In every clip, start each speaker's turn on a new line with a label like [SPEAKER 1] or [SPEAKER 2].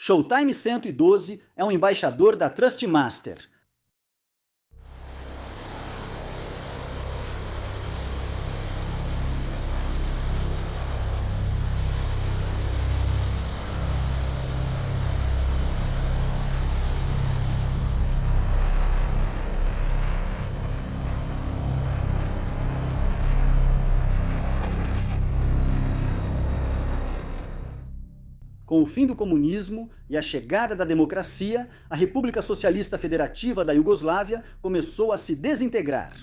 [SPEAKER 1] Showtime 112 é um embaixador da Trustmaster. Com o fim do comunismo e a chegada da democracia, a República Socialista Federativa da Iugoslávia começou a se desintegrar.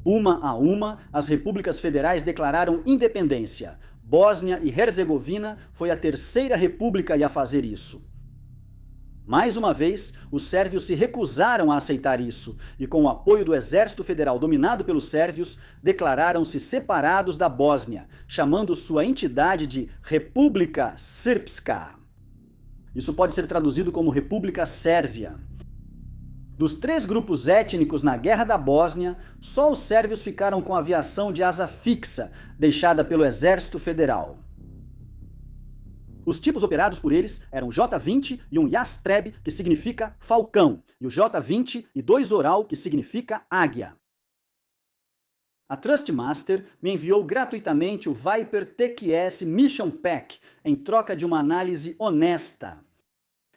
[SPEAKER 1] Uma a uma, as repúblicas federais declararam independência. Bósnia e Herzegovina foi a terceira república a fazer isso. Mais uma vez, os sérvios se recusaram a aceitar isso e, com o apoio do exército federal dominado pelos sérvios, declararam-se separados da Bósnia, chamando sua entidade de República Srpska. Isso pode ser traduzido como República Sérvia. Dos 3 grupos étnicos na Guerra da Bósnia, só os sérvios ficaram com a aviação de asa fixa, deixada pelo exército federal. Os tipos operados por eles eram o J-20 e um Yastreb, que significa falcão, e o J-20 e 2 Oral, que significa águia. A Trustmaster me enviou gratuitamente o Viper TQS Mission Pack, em troca de uma análise honesta.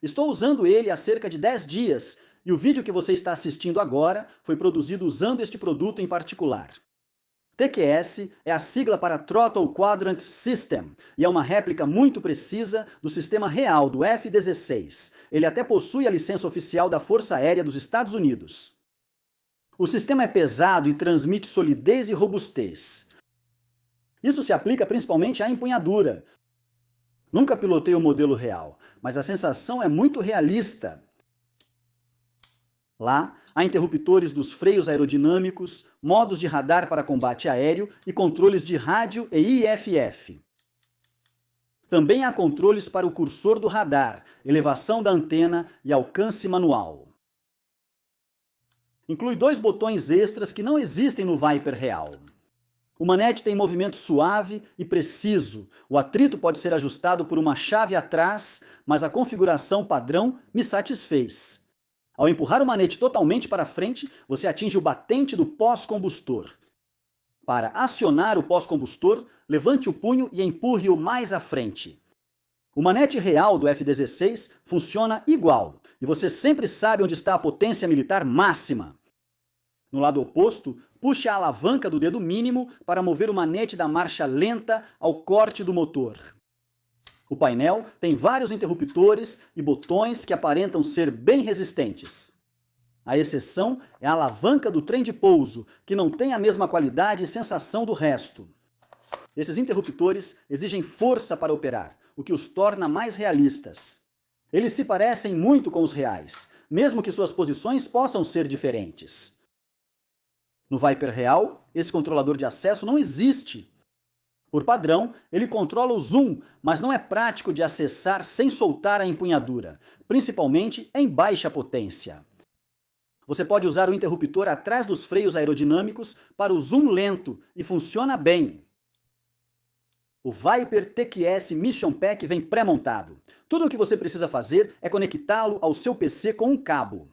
[SPEAKER 1] Estou usando ele há cerca de 10 dias, e o vídeo que você está assistindo agora foi produzido usando este produto em particular. TQS é a sigla para Throttle Quadrant System e é uma réplica muito precisa do sistema real do F-16. Ele até possui a licença oficial da Força Aérea dos Estados Unidos. O sistema é pesado e transmite solidez e robustez. Isso se aplica principalmente à empunhadura. Nunca pilotei o modelo real, mas a sensação é muito realista. Lá, há interruptores dos freios aerodinâmicos, modos de radar para combate aéreo e controles de rádio e IFF. Também há controles para o cursor do radar, elevação da antena e alcance manual. Inclui 2 botões extras que não existem no Viper real. O manete tem movimento suave e preciso. O atrito pode ser ajustado por uma chave atrás, mas a configuração padrão me satisfez. Ao empurrar o manete totalmente para frente, você atinge o batente do pós-combustor. Para acionar o pós-combustor, levante o punho e empurre-o mais à frente. O manete real do F-16 funciona igual, e você sempre sabe onde está a potência militar máxima. No lado oposto, puxe a alavanca do dedo mínimo para mover o manete da marcha lenta ao corte do motor. O painel tem vários interruptores e botões que aparentam ser bem resistentes. A exceção é a alavanca do trem de pouso, que não tem a mesma qualidade e sensação do resto. Esses interruptores exigem força para operar, o que os torna mais realistas. Eles se parecem muito com os reais, mesmo que suas posições possam ser diferentes. No Viper real, esse controlador de acesso não existe. Por padrão, ele controla o zoom, mas não é prático de acessar sem soltar a empunhadura, principalmente em baixa potência. Você pode usar o interruptor atrás dos freios aerodinâmicos para o zoom lento e funciona bem. O Viper TQS Mission Pack vem pré-montado. Tudo o que você precisa fazer é conectá-lo ao seu PC com um cabo.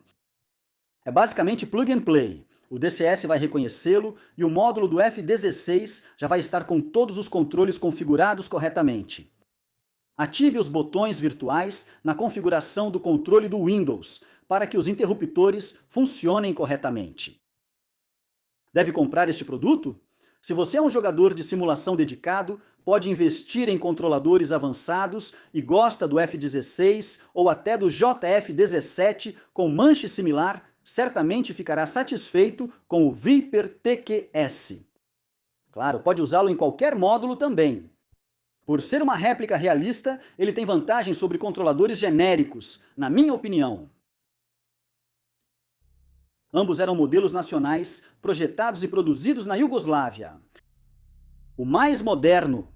[SPEAKER 1] É basicamente plug and play. O DCS vai reconhecê-lo e o módulo do F-16 já vai estar com todos os controles configurados corretamente. Ative os botões virtuais na configuração do controle do Windows para que os interruptores funcionem corretamente. Deve comprar este produto? Se você é um jogador de simulação dedicado, pode investir em controladores avançados e gosta do F-16 ou até do JF-17 com manche similar, certamente ficará satisfeito com o Viper TQS. Claro, pode usá-lo em qualquer módulo também. Por ser uma réplica realista, ele tem vantagem sobre controladores genéricos, na minha opinião. Ambos eram modelos nacionais, projetados e produzidos na Iugoslávia. O mais moderno,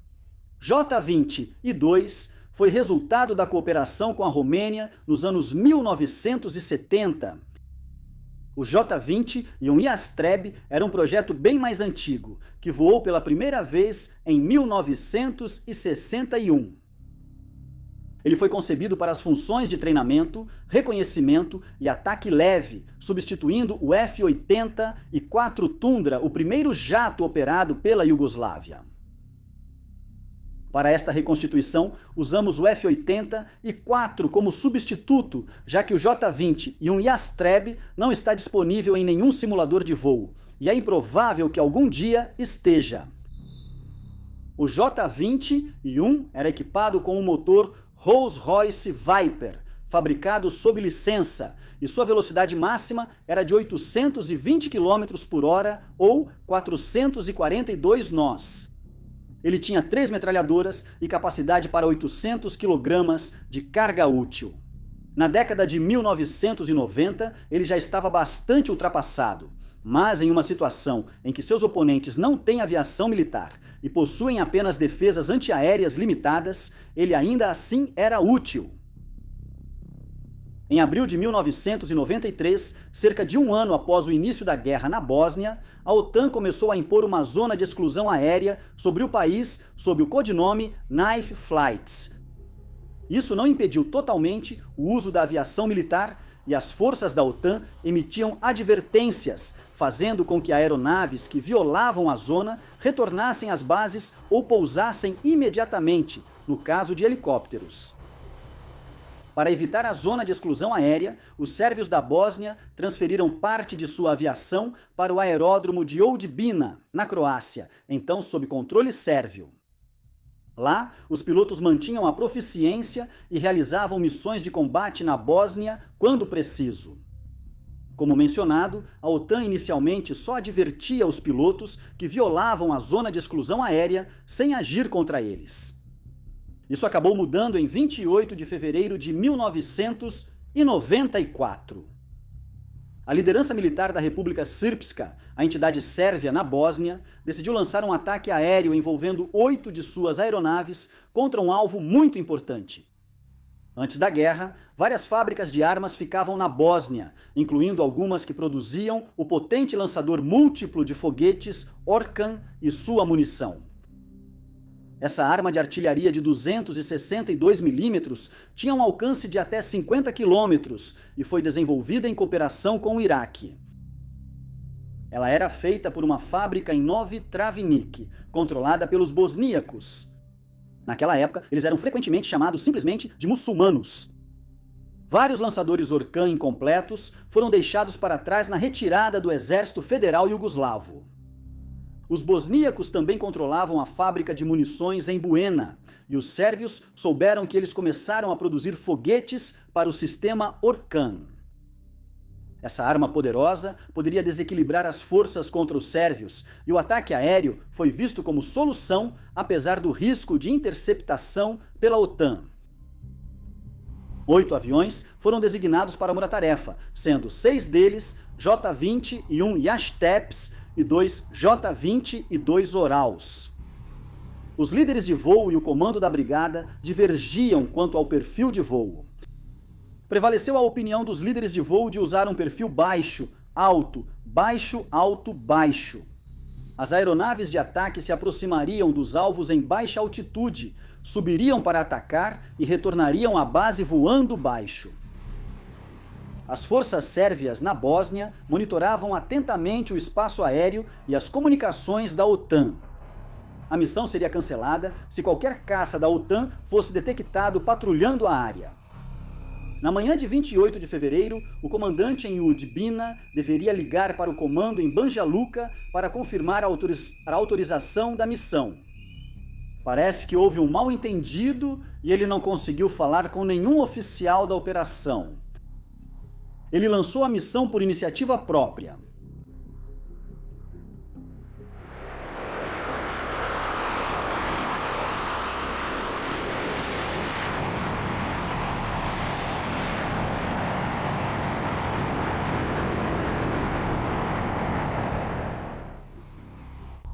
[SPEAKER 1] J-20-2, foi resultado da cooperação com a Romênia nos anos 1970. O J-20 e um Yastreb era um projeto bem mais antigo, que voou pela primeira vez em 1961. Ele foi concebido para as funções de treinamento, reconhecimento e ataque leve, substituindo o F-80 e 4 Tundra, o primeiro jato operado pela Iugoslávia. Para esta reconstituição, usamos o F-80 e 4 como substituto, já que o J-20 e um Yastreb não está disponível em nenhum simulador de voo, e é improvável que algum dia esteja. O J-20-1 era equipado com um motor Rolls-Royce Viper, fabricado sob licença, e sua velocidade máxima era de 820 km por hora ou 442 nós. Ele tinha 3 metralhadoras e capacidade para 800 kg de carga útil. Na década de 1990, ele já estava bastante ultrapassado, mas em uma situação em que seus oponentes não têm aviação militar e possuem apenas defesas antiaéreas limitadas, ele ainda assim era útil. Em abril de 1993, cerca de um ano após o início da guerra na Bósnia, a OTAN começou a impor uma zona de exclusão aérea sobre o país sob o codinome Knife Flights. Isso não impediu totalmente o uso da aviação militar e as forças da OTAN emitiam advertências, fazendo com que aeronaves que violavam a zona retornassem às bases ou pousassem imediatamente, no caso de helicópteros. Para evitar a zona de exclusão aérea, os sérvios da Bósnia transferiram parte de sua aviação para o aeródromo de Oudibina, na Croácia, então sob controle sérvio. Lá, os pilotos mantinham a proficiência e realizavam missões de combate na Bósnia quando preciso. Como mencionado, a OTAN inicialmente só advertia os pilotos que violavam a zona de exclusão aérea sem agir contra eles. Isso acabou mudando em 28 de fevereiro de 1994. A liderança militar da República Srpska, a entidade sérvia na Bósnia, decidiu lançar um ataque aéreo envolvendo 8 de suas aeronaves contra um alvo muito importante. Antes da guerra, várias fábricas de armas ficavam na Bósnia, incluindo algumas que produziam o potente lançador múltiplo de foguetes Orkan e sua munição. Essa arma de artilharia de 262 mm tinha um alcance de até 50 km e foi desenvolvida em cooperação com o Iraque. Ela era feita por uma fábrica em Novi Travnik, controlada pelos bosníacos. Naquela época, eles eram frequentemente chamados simplesmente de muçulmanos. Vários lançadores Orkan incompletos foram deixados para trás na retirada do Exército Federal Iugoslavo. Os bosníacos também controlavam a fábrica de munições em Buena, e os sérvios souberam que eles começaram a produzir foguetes para o sistema Orkan. Essa arma poderosa poderia desequilibrar as forças contra os sérvios, e o ataque aéreo foi visto como solução, apesar do risco de interceptação pela OTAN. 8 aviões foram designados para uma tarefa, sendo 6 deles J-20 e um Yasteps, e 2 J-20 e 2 Orals. Os líderes de voo e o comando da brigada divergiam quanto ao perfil de voo. Prevaleceu a opinião dos líderes de voo de usar um perfil baixo, alto, baixo, alto, baixo. As aeronaves de ataque se aproximariam dos alvos em baixa altitude, subiriam para atacar e retornariam à base voando baixo. As forças sérvias na Bósnia monitoravam atentamente o espaço aéreo e as comunicações da OTAN. A missão seria cancelada se qualquer caça da OTAN fosse detectado patrulhando a área. Na manhã de 28 de fevereiro, o comandante em Udbina deveria ligar para o comando em Banja Luka para confirmar a autorização da missão. Parece que houve um mal-entendido e ele não conseguiu falar com nenhum oficial da operação. Ele lançou a missão por iniciativa própria.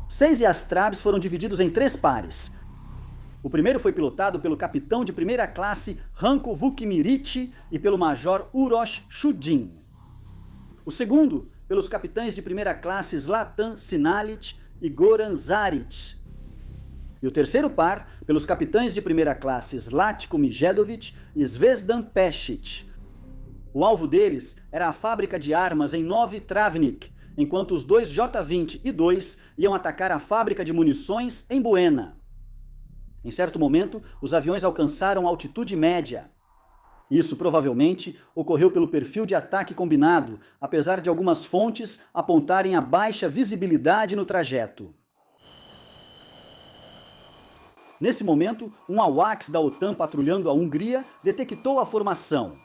[SPEAKER 1] Seis Yastrabs foram divididos em 3 pares. O primeiro foi pilotado pelo capitão de primeira classe Ranko Vukmiric e pelo major Uroš Šudin. O segundo, pelos capitães de primeira classe Zlatan Sinalic e Goran Zaric. E o terceiro par, pelos capitães de primeira classe Zlatko Mijedovic e Zvezdan Pešić. O alvo deles era a fábrica de armas em Novi Travnik, enquanto os dois J-20 e 2 iam atacar a fábrica de munições em Buena. Em certo momento, os aviões alcançaram altitude média. Isso provavelmente ocorreu pelo perfil de ataque combinado, apesar de algumas fontes apontarem a baixa visibilidade no trajeto. Nesse momento, um AWACS da OTAN patrulhando a Hungria detectou a formação.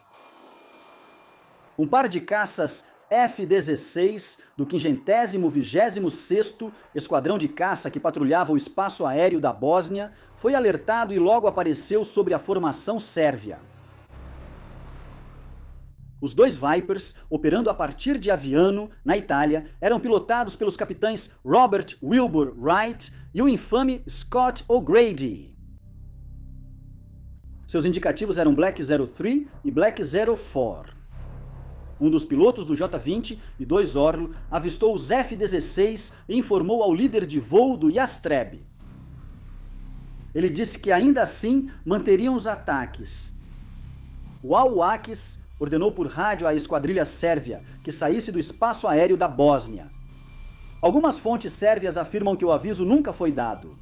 [SPEAKER 1] Um par de caças F-16 do 526º Esquadrão de Caça que patrulhava o espaço aéreo da Bósnia foi alertado e logo apareceu sobre a formação sérvia. Os dois Vipers, operando a partir de Aviano, na Itália, eram pilotados pelos capitães Robert Wilbur Wright e o infame Scott O'Grady. Seus indicativos eram Black 03 e Black 04. Um dos pilotos do J-20 e 2 Orlo avistou os F-16 e informou ao líder de voo do Yastreb. Ele disse que ainda assim manteriam os ataques. O AWACS ordenou por rádio à esquadrilha sérvia que saísse do espaço aéreo da Bósnia. Algumas fontes sérvias afirmam que o aviso nunca foi dado.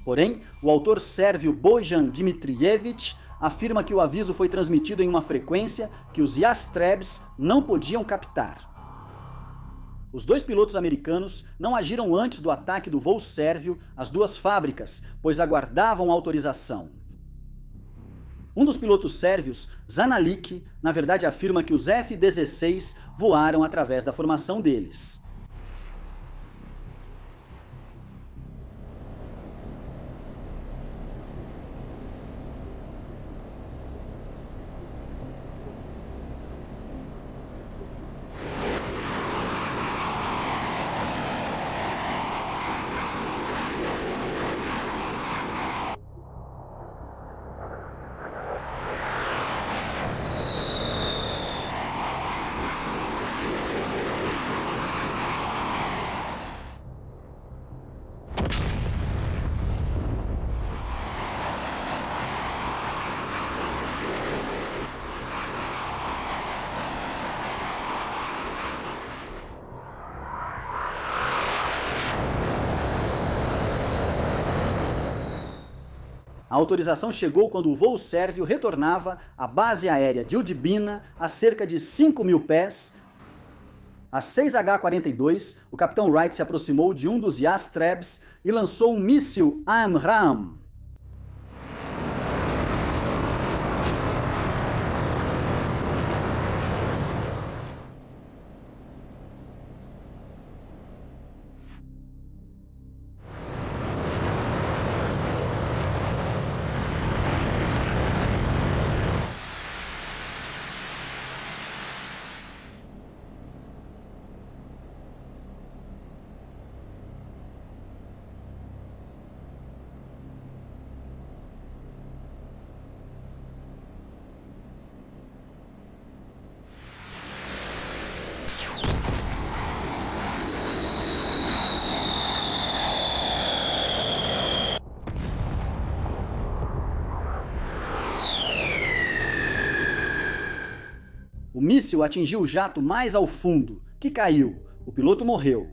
[SPEAKER 1] Porém, o autor sérvio Bojan Dmitrijevic afirma que o aviso foi transmitido em uma frequência que os Yastrebs não podiam captar. Os dois pilotos americanos não agiram antes do ataque do voo sérvio às duas fábricas, pois aguardavam autorização. Um dos pilotos sérvios, Zanalik, na verdade afirma que os F-16 voaram através da formação deles. A autorização chegou quando o voo sérvio retornava à base aérea de Udbina a cerca de 5.000 pés. Às 6H-42, o capitão Wright se aproximou de um dos Yastrebs e lançou um míssil AMRAAM. O míssil atingiu o jato mais ao fundo, que caiu. O piloto morreu.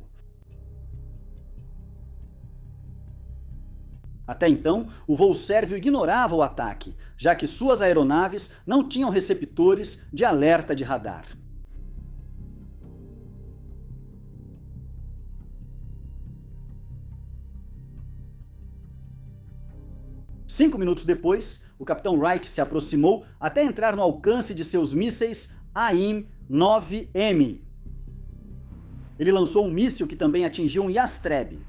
[SPEAKER 1] Até então, o voo sérvio ignorava o ataque, já que suas aeronaves não tinham receptores de alerta de radar. Cinco minutos depois, o capitão Wright se aproximou até entrar no alcance de seus mísseis AIM-9M. Ele lançou um míssil que também atingiu um Yastreb.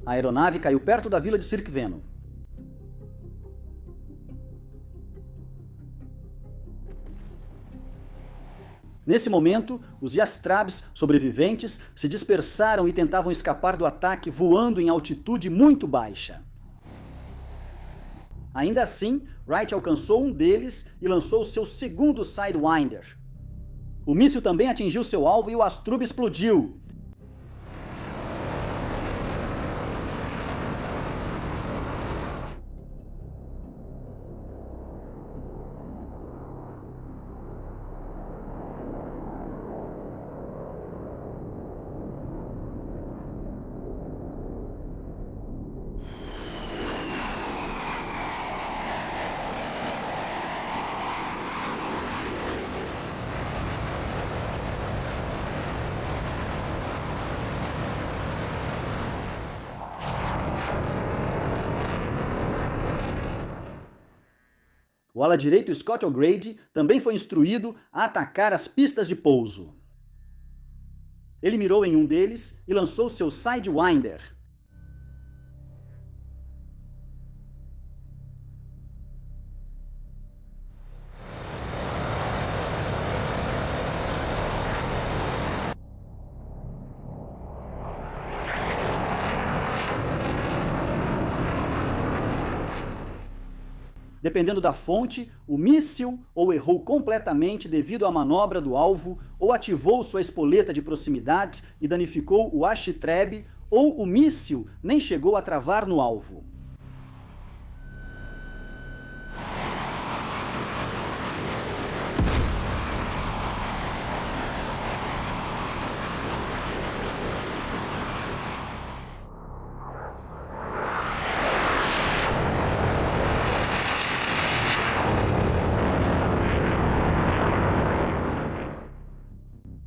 [SPEAKER 1] A aeronave caiu perto da vila de Cirkveno. Nesse momento, os Yastrabs sobreviventes se dispersaram e tentavam escapar do ataque voando em altitude muito baixa. Ainda assim, Wright alcançou um deles e lançou seu segundo Sidewinder. O míssil também atingiu seu alvo e o Astrub explodiu. O ala direito Scott O'Grady também foi instruído a atacar as pistas de pouso. Ele mirou em um deles e lançou seu Sidewinder. Dependendo da fonte, o míssil ou errou completamente devido à manobra do alvo, ou ativou sua espoleta de proximidade e danificou o Ashtreb, ou o míssil nem chegou a travar no alvo.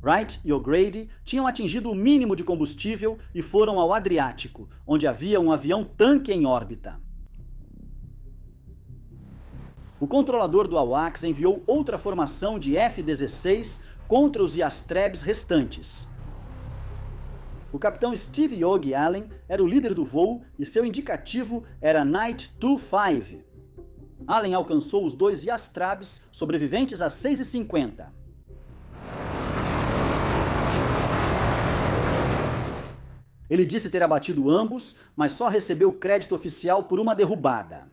[SPEAKER 1] Wright e O'Grady tinham atingido o mínimo de combustível e foram ao Adriático, onde havia um avião-tanque em órbita. O controlador do AWACS enviou outra formação de F-16 contra os Yastrebs restantes. O capitão Steve Yogi Allen era o líder do voo e seu indicativo era Night 25. Allen alcançou os dois Yastrabs sobreviventes às 6h50. Ele disse ter abatido ambos, mas só recebeu crédito oficial por uma derrubada.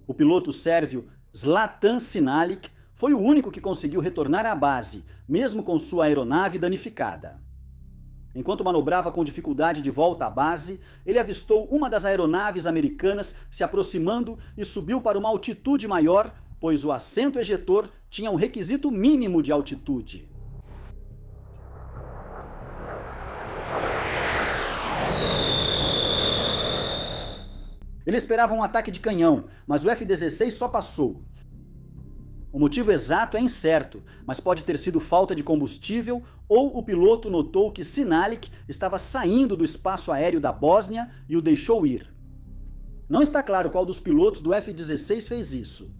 [SPEAKER 1] O piloto sérvio Zlatan Sinalic foi o único que conseguiu retornar à base, mesmo com sua aeronave danificada. Enquanto manobrava com dificuldade de volta à base, ele avistou uma das aeronaves americanas se aproximando e subiu para uma altitude maior, pois o assento ejetor tinha um requisito mínimo de altitude. Ele esperava um ataque de canhão, mas o F-16 só passou. O motivo exato é incerto, mas pode ter sido falta de combustível ou o piloto notou que Sinalic estava saindo do espaço aéreo da Bósnia e o deixou ir. Não está claro qual dos pilotos do F-16 fez isso.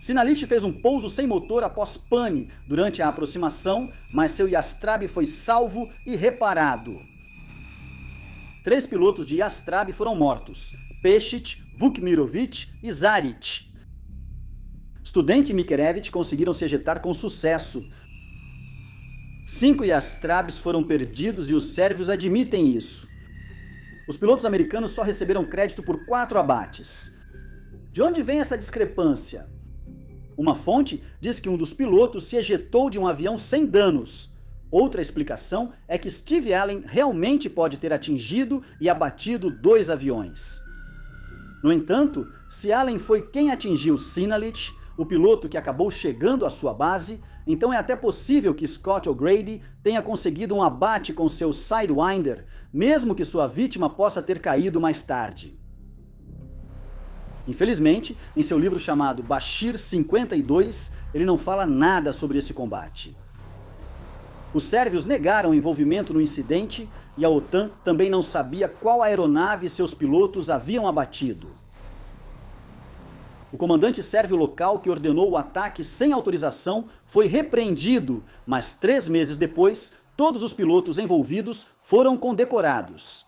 [SPEAKER 1] Sinalic fez um pouso sem motor após pane durante a aproximação, mas seu Yastrab foi salvo e reparado. 3 pilotos de Yastrab foram mortos: Peshic, Vukmirovic e Zaric. Student e Mikerevich conseguiram se ejetar com sucesso. 5 Yastrabs foram perdidos e os sérvios admitem isso. Os pilotos americanos só receberam crédito por 4 abates. De onde vem essa discrepância? Uma fonte diz que um dos pilotos se ejetou de um avião sem danos. Outra explicação é que Steve Allen realmente pode ter atingido e abatido 2 aviões. No entanto, se Allen foi quem atingiu Sinalich, o piloto que acabou chegando à sua base, então é até possível que Scott O'Grady tenha conseguido um abate com seu Sidewinder, mesmo que sua vítima possa ter caído mais tarde. Infelizmente, em seu livro chamado Bashir 52, ele não fala nada sobre esse combate. Os sérvios negaram o envolvimento no incidente e a OTAN também não sabia qual aeronave seus pilotos haviam abatido. O comandante sérvio local que ordenou o ataque sem autorização foi repreendido, mas 3 meses depois, todos os pilotos envolvidos foram condecorados.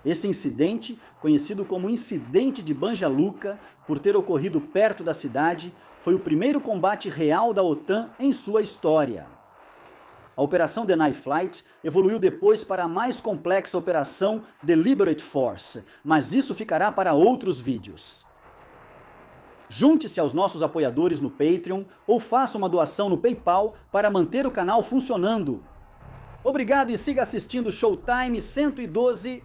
[SPEAKER 1] Esse incidente, conhecido como Incidente de Banja Luka, por ter ocorrido perto da cidade, foi o primeiro combate real da OTAN em sua história. A Operação Deny Flight evoluiu depois para a mais complexa Operação Deliberate Force, mas isso ficará para outros vídeos. Junte-se aos nossos apoiadores no Patreon ou faça uma doação no PayPal para manter o canal funcionando. Obrigado e siga assistindo Showtime 112